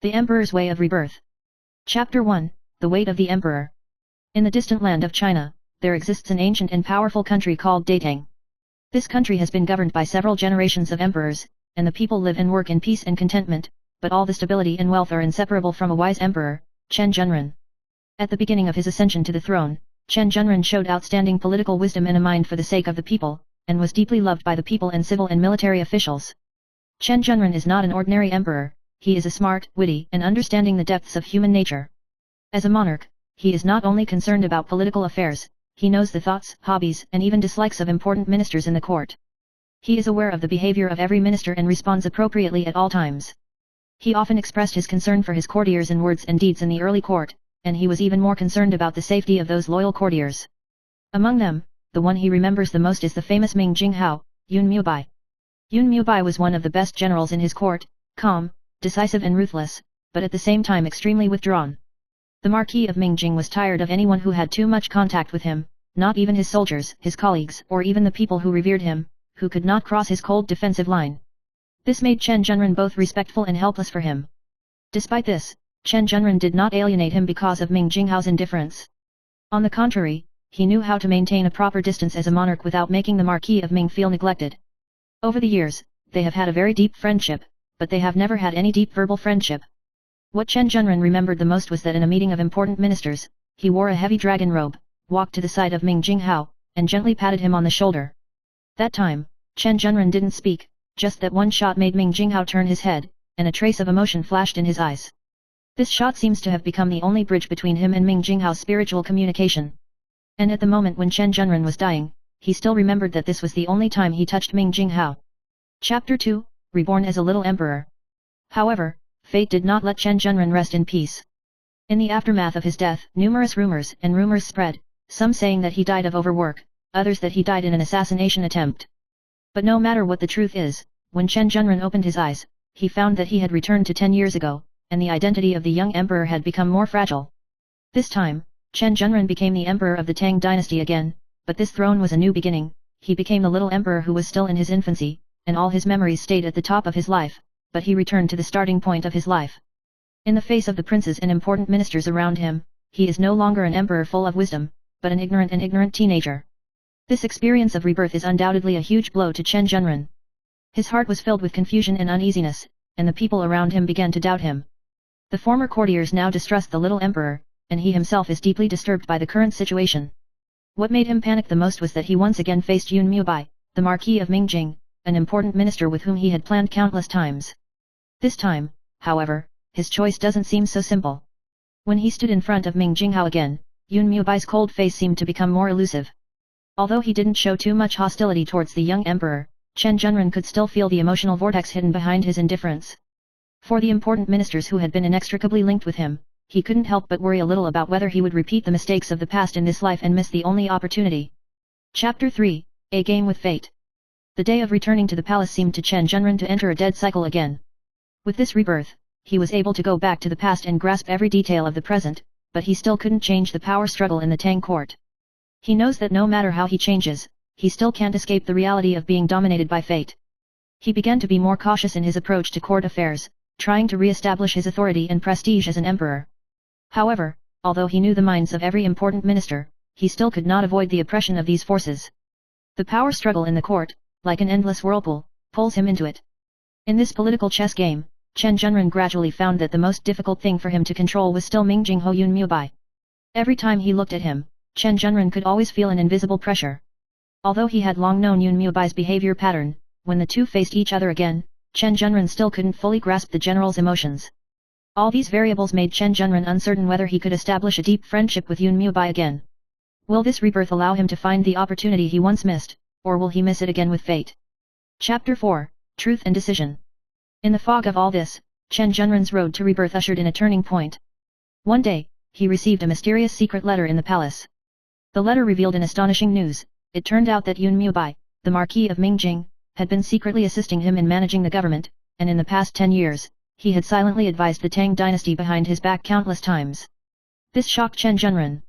The Emperor's Way of Rebirth. Chapter 1, The Weight of the Emperor. In the distant land of China, there exists an ancient and powerful country called Datang. This country has been governed by several generations of emperors, and the people live and work in peace and contentment, but all the stability and wealth are inseparable from a wise emperor, Chen Zhenren. At the beginning of his ascension to the throne, Chen Zhenren showed outstanding political wisdom and a mind for the sake of the people, and was deeply loved by the people and civil and military officials. Chen Zhenren is not an ordinary emperor, he is a smart, witty, and understanding the depths of human nature. As a monarch, he is not only concerned about political affairs, he knows the thoughts, hobbies, and even dislikes of important ministers in the court. He is aware of the behavior of every minister and responds appropriately at all times. He often expressed his concern for his courtiers in words and deeds in the early court, and he was even more concerned about the safety of those loyal courtiers. Among them, the one he remembers the most is the famous Ming Jinghao, Yun Mubai. Yun Mubai was one of the best generals in his court, calm, decisive and ruthless, but at the same time extremely withdrawn. The Marquis of Mingjing was tired of anyone who had too much contact with him, not even his soldiers, his colleagues, or even the people who revered him, who could not cross his cold defensive line. This made Chen Zhenren both respectful and helpless for him. Despite this, Chen Zhenren did not alienate him because of Ming Jinghao's indifference. On the contrary, he knew how to maintain a proper distance as a monarch without making the Marquis of Ming feel neglected. Over the years, they have had a very deep friendship, but they have never had any deep verbal friendship. What Chen Zhenren remembered the most was that in a meeting of important ministers, he wore a heavy dragon robe, walked to the side of Ming Jinghao, and gently patted him on the shoulder. That time, Chen Zhenren didn't speak, just that one shot made Ming Jinghao turn his head, and a trace of emotion flashed in his eyes. This shot seems to have become the only bridge between him and Ming Jinghao's spiritual communication. And at the moment when Chen Zhenren was dying, he still remembered that this was the only time he touched Ming Jinghao. Chapter 2, Reborn as a Little Emperor. However, fate did not let Chen Zhenren rest in peace. In the aftermath of his death, numerous rumors spread, some saying that he died of overwork, others that he died in an assassination attempt. But no matter what the truth is, when Chen Zhenren opened his eyes, he found that he had returned to 10 years ago, and the identity of the young emperor had become more fragile. This time, Chen Zhenren became the emperor of the Tang dynasty again, but this throne was a new beginning. He became the little emperor who was still in his infancy, and all his memories stayed at the top of his life, but he returned to the starting point of his life. In the face of the princes and important ministers around him, he is no longer an emperor full of wisdom, but an ignorant teenager. This experience of rebirth is undoubtedly a huge blow to Chen Zhenren. His heart was filled with confusion and uneasiness, and the people around him began to doubt him. The former courtiers now distrust the little emperor, and he himself is deeply disturbed by the current situation. What made him panic the most was that he once again faced Yun Mubai, the Marquis of Mingjing, an important minister with whom he had planned countless times. This time, however, his choice doesn't seem so simple. When he stood in front of Ming Jinghao again, Yun Mubai's cold face seemed to become more elusive. Although he didn't show too much hostility towards the young emperor, Chen Zhenren could still feel the emotional vortex hidden behind his indifference. For the important ministers who had been inextricably linked with him, he couldn't help but worry a little about whether he would repeat the mistakes of the past in this life and miss the only opportunity. Chapter 3, A Game with Fate. The day of returning to the palace seemed to Chen Zhenren to enter a dead cycle again. With this rebirth, he was able to go back to the past and grasp every detail of the present, but he still couldn't change the power struggle in the Tang court. He knows that no matter how he changes, he still can't escape the reality of being dominated by fate. He began to be more cautious in his approach to court affairs, trying to re-establish his authority and prestige as an emperor. However, although he knew the minds of every important minister, he still could not avoid the oppression of these forces. The power struggle in the court, like an endless whirlpool, pulls him into it. In this political chess game, Chen Zhenren gradually found that the most difficult thing for him to control was still Ming Jinghao Yun Mubai. Every time he looked at him, Chen Zhenren could always feel an invisible pressure. Although he had long known Yun Mubai's behavior pattern, when the two faced each other again, Chen Zhenren still couldn't fully grasp the general's emotions. All these variables made Chen Zhenren uncertain whether he could establish a deep friendship with Yun Mubai again. Will this rebirth allow him to find the opportunity he once missed, or will he miss it again with fate? Chapter 4, Truth and Decision. In the fog of all this, Chen Zhenren's road to rebirth ushered in a turning point. One day, he received a mysterious secret letter in the palace. The letter revealed an astonishing news. It turned out that Yun Mubai, the Marquis of Mingjing, had been secretly assisting him in managing the government, and in the past 10 years, he had silently advised the Tang dynasty behind his back countless times. This shocked Chen Zhenren.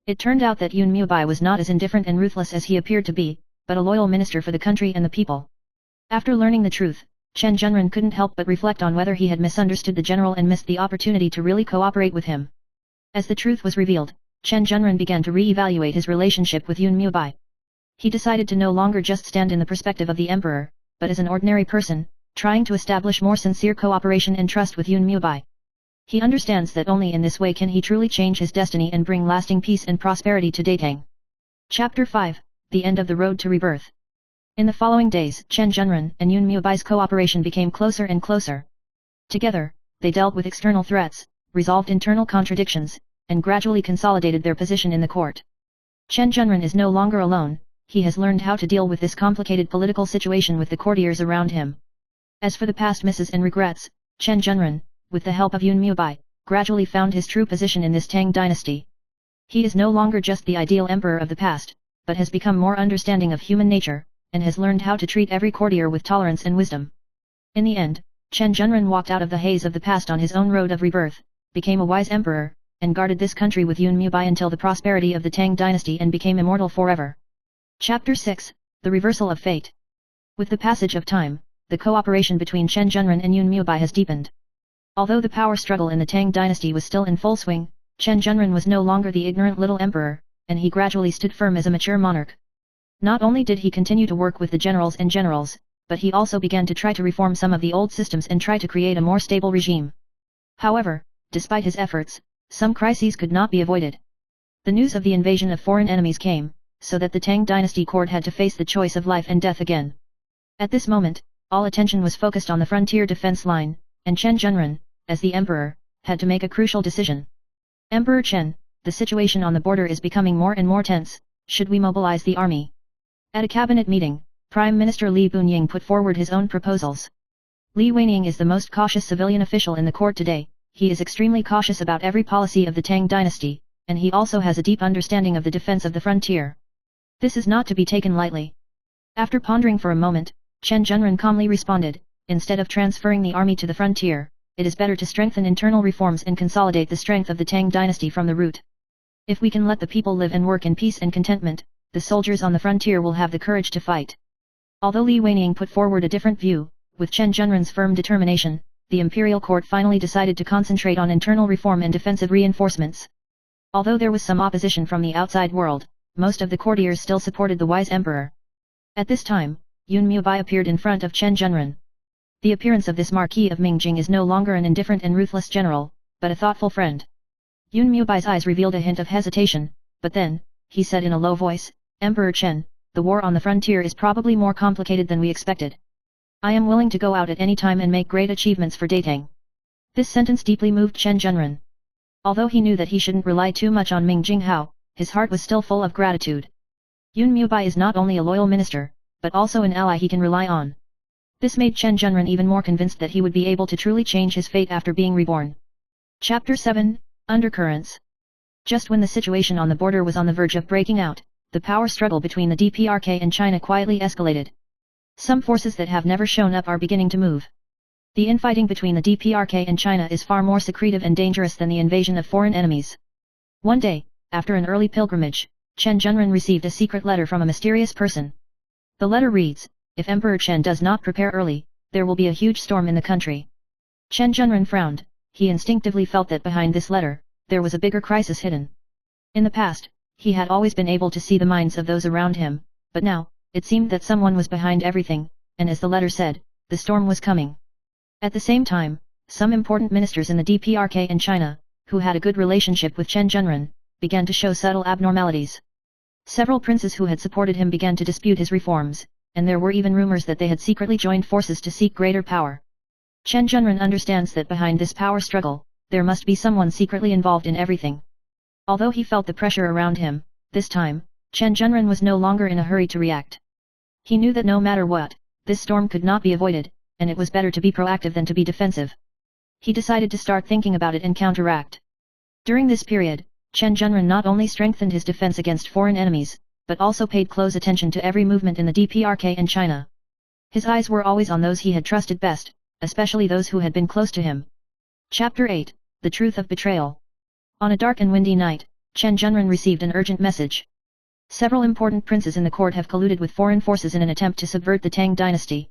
It turned out that Yun Mubai was not as indifferent and ruthless as he appeared to be, but a loyal minister for the country and the people. After learning the truth, Chen Zhenren couldn't help but reflect on whether he had misunderstood the general and missed the opportunity to really cooperate with him. As the truth was revealed, Chen Zhenren began to re-evaluate his relationship with Yun Mubai. He decided to no longer just stand in the perspective of the emperor, but as an ordinary person, trying to establish more sincere cooperation and trust with Yun Mubai. He understands that only in this way can he truly change his destiny and bring lasting peace and prosperity to Datang. Chapter 5, The End of the Road to Rebirth. In the following days, Chen Zhenren and Yun Mubai's cooperation became closer and closer. Together, they dealt with external threats, resolved internal contradictions, and gradually consolidated their position in the court. Chen Zhenren is no longer alone, he has learned how to deal with this complicated political situation with the courtiers around him. As for the past misses and regrets, Chen Zhenren, with the help of Yun Mubai, gradually found his true position in this Tang dynasty. He is no longer just the ideal emperor of the past, but has become more understanding of human nature, and has learned how to treat every courtier with tolerance and wisdom. In the end, Chen Zhenren walked out of the haze of the past on his own road of rebirth, became a wise emperor, and guarded this country with Yun Mubai until the prosperity of the Tang dynasty and became immortal forever. Chapter 6, The Reversal of Fate. With the passage of time, the cooperation between Chen Zhenren and Yun Mubai has deepened. Although the power struggle in the Tang dynasty was still in full swing, Chen Zhenren was no longer the ignorant little emperor, and he gradually stood firm as a mature monarch. Not only did he continue to work with the generals, but he also began to try to reform some of the old systems and try to create a more stable regime. However, despite his efforts, some crises could not be avoided. The news of the invasion of foreign enemies came, so that the Tang dynasty court had to face the choice of life and death again. At this moment, all attention was focused on the frontier defense line, and Chen Zhenren, as the emperor, had to make a crucial decision. Emperor Chen, the situation on the border is becoming more and more tense, should we mobilize the army? At a cabinet meeting, Prime Minister Li Bunying put forward his own proposals. Li Weining is the most cautious civilian official in the court today, he is extremely cautious about every policy of the Tang dynasty, and he also has a deep understanding of the defense of the frontier. This is not to be taken lightly. After pondering for a moment, Chen Zhenren calmly responded, instead of transferring the army to the frontier, it is better to strengthen internal reforms and consolidate the strength of the Tang dynasty from the root. If we can let the people live and work in peace and contentment, the soldiers on the frontier will have the courage to fight. Although Li Weining put forward a different view, with Chen Zhenren's firm determination, the imperial court finally decided to concentrate on internal reform and defensive reinforcements. Although there was some opposition from the outside world, most of the courtiers still supported the wise emperor. At this time, Yun Mubai appeared in front of Chen Zhenren. The appearance of this Marquis of Mingjing is no longer an indifferent and ruthless general, but a thoughtful friend. Yun Mubai's eyes revealed a hint of hesitation, but then, he said in a low voice, Emperor Chen, the war on the frontier is probably more complicated than we expected. I am willing to go out at any time and make great achievements for Datang. This sentence deeply moved Chen Zhenren. Although he knew that he shouldn't rely too much on Ming Jinghao, his heart was still full of gratitude. Yun Mubai is not only a loyal minister, but also an ally he can rely on. This made Chen Zhenren even more convinced that he would be able to truly change his fate after being reborn. Chapter 7, Undercurrents. Just when the situation on the border was on the verge of breaking out, the power struggle between the DPRK and China quietly escalated. Some forces that have never shown up are beginning to move. The infighting between the DPRK and China is far more secretive and dangerous than the invasion of foreign enemies. One day, after an early pilgrimage, Chen Zhenren received a secret letter from a mysterious person. The letter reads, if Emperor Chen does not prepare early, there will be a huge storm in the country. Chen Zhenren frowned, he instinctively felt that behind this letter, there was a bigger crisis hidden. In the past, he had always been able to see the minds of those around him, but now, it seemed that someone was behind everything, and as the letter said, the storm was coming. At the same time, some important ministers in the DPRK and China, who had a good relationship with Chen Zhenren, began to show subtle abnormalities. Several princes who had supported him began to dispute his reforms, and there were even rumors that they had secretly joined forces to seek greater power. Chen Zhenren understands that behind this power struggle, there must be someone secretly involved in everything. Although he felt the pressure around him, this time, Chen Zhenren was no longer in a hurry to react. He knew that no matter what, this storm could not be avoided, and it was better to be proactive than to be defensive. He decided to start thinking about it and counteract. During this period, Chen Zhenren not only strengthened his defense against foreign enemies, but also paid close attention to every movement in the DPRK and China. His eyes were always on those he had trusted best, especially those who had been close to him. Chapter 8, The Truth of Betrayal. On a dark and windy night, Chen Zhenren received an urgent message. Several important princes in the court have colluded with foreign forces in an attempt to subvert the Tang dynasty.